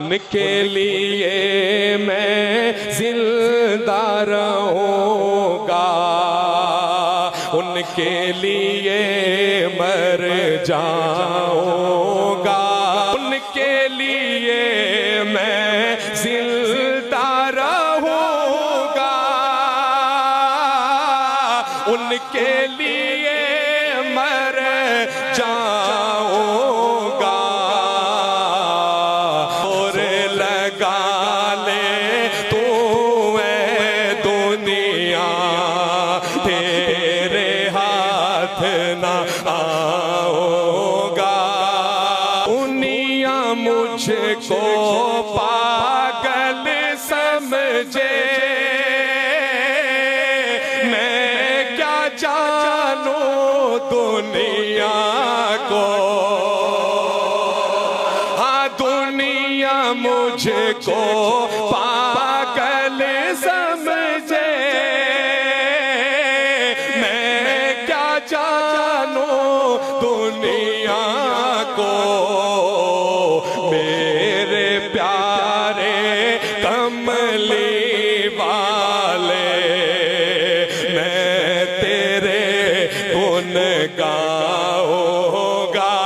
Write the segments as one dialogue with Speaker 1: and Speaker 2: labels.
Speaker 1: ان کے لیے میں زندہ رہوں گا، ان کے لیے مر جاؤں گا، ان کے لیے میں زندہ رہوں گا، ان کے لیے مر جاؤں گا۔ اور لگا لے تو اے دنیا، تیرے ہاتھ نہ آؤں گا۔ دنیا مجھ کو پاگل سمجھے، میں کیا جانوں دنیا کو، ہاں دنیا مجھ کو پاگل سمجھے، میں کیا جانوں دنیا کو۔ میرے پیارے کملی والے، میں تیرے گن گاؤں گا۔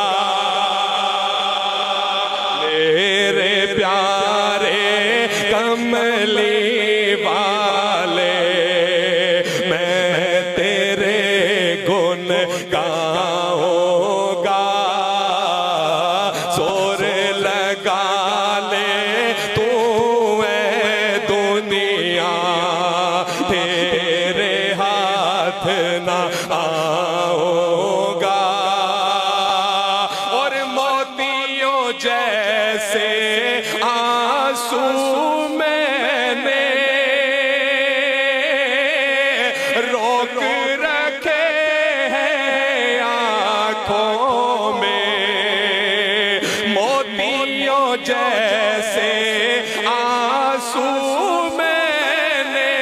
Speaker 1: میرے پیارے کملی والے، میں تیرے گن گاؤں گا۔ زور لگا لے تو اے دنیا، تیرے ہاتھ نہ آؤں گا۔ اور موتیوں جیسے آنسو میں نے روک رکھے ہیں آنکھوں میں، موتیوں جیسے آنسو میں نے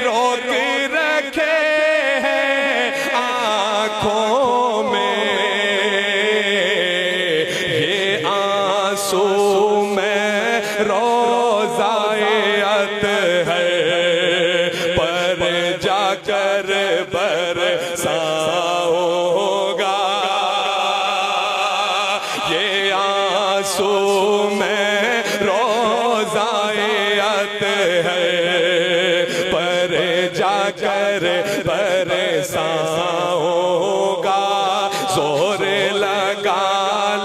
Speaker 1: روک رکھے ہیں آنکھوں میں۔ یہ آنسو میں روضائے اطہر پر جا کر برساؤں گا۔ یہ آنسو میں روضائے اطہر پر جا کر برساؤں گا۔ زور لگا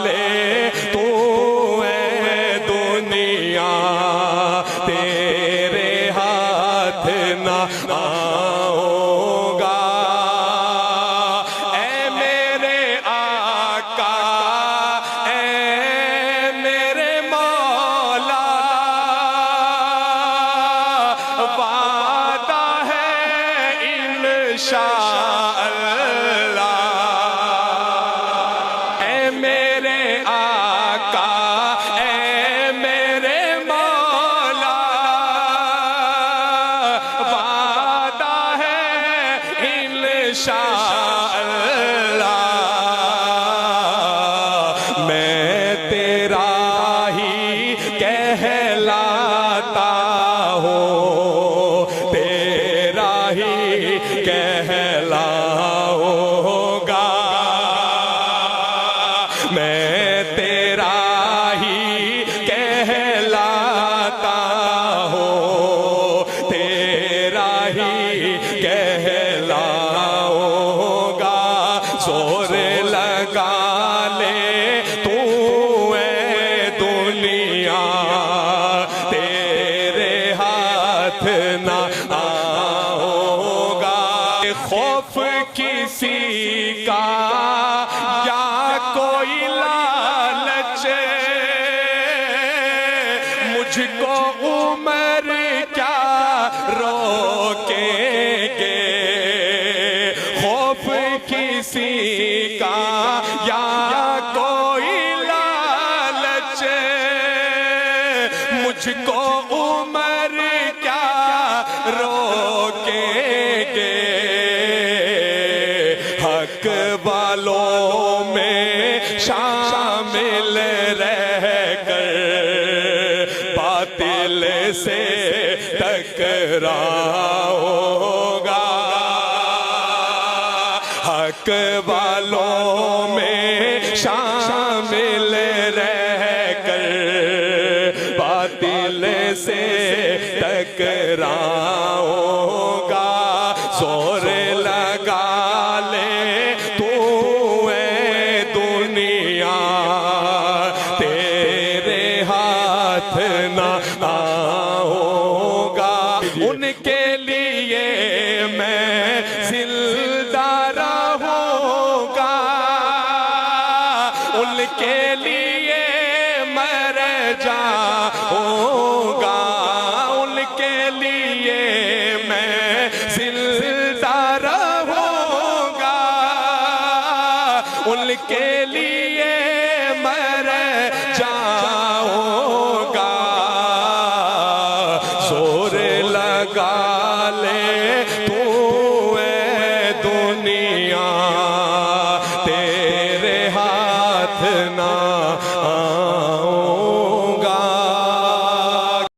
Speaker 1: لے تو اے دنیا، تیرے ہاتھ نہ آؤں گا۔ اے میرے آقا، اے میرے مولا، وعدہ ہے انشاءاللہ۔ اے میرے آقا، اے میرے مولا، وعدہ ہے انشاءاللہ۔ میں تیرا ہی کہلاتا ہوں، تیرا ہی کہلاؤں گا۔ میں تیرا ہی کہلاتا ہوں، تیرا ہی کہلاؤں گا۔ زور لگا لے تو اے دنیا، تیرے ہاتھ نہ آؤں گا۔ خوف کسی کا یا کوئی لالچ، مجھ کو عمر کیا روکیں گے۔ خوف کسی کا یا کوئی لالچ، مجھ کو عمر کیا روکیں گے۔ حق والوں میں شامل رہ کر باطل سے ٹکراؤں گا، حق والوں میں شامل رہ کر باطل سے ٹکراؤں گا، زور لگا لے تو اے دنیا تیرے ہاتھ نہ آؤں گا، ان کے لیے میں زندہ رہوں گا، ان کے لیے مر جاؤں گا، ان کے لیے میں زندہ رہوں گا، ان کے لیے مر جاؤں گا، زور لگا لے تو اے دنیا تیرے ہاتھ نہ